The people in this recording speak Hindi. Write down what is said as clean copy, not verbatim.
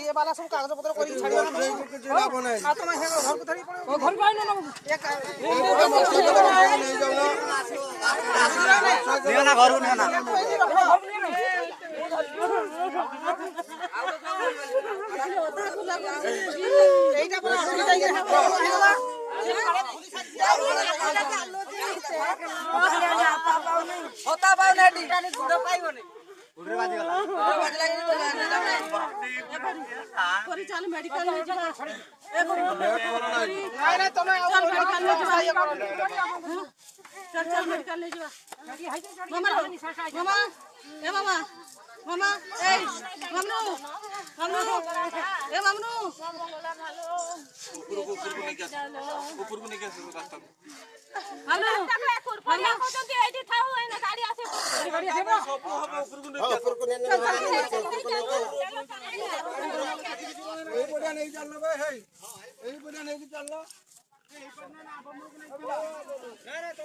ये वाला सब कागज पत्र कर छाड़ी आ तुम घर को धरी पड़ो घर को आइनो ना घर ना এইটা পরে আসি যাই होता पाऊ ना डिटानी गुड़ पाइबनी गुड़ बाजी गला बाजी लागि तो कोरी चल मेडिकल ले जा नहीं नहीं तुम चल मेडिकल ले जा चल मेडिकल ले जा मामा मामा ए मामा मामा ए मामनू मामनू ए मामनू ऊपर को नहीं कैसे रास्ता हेलो कुरकुरिया को जंती एठी थाउ है ना गाड़ी आसे गाड़ी आसे ऊपर को नहीं ए बढ़िया नहीं चलना भाई है ए बढ़िया नहीं चलना ए पर ना बम को नहीं चला नहीं नहीं तो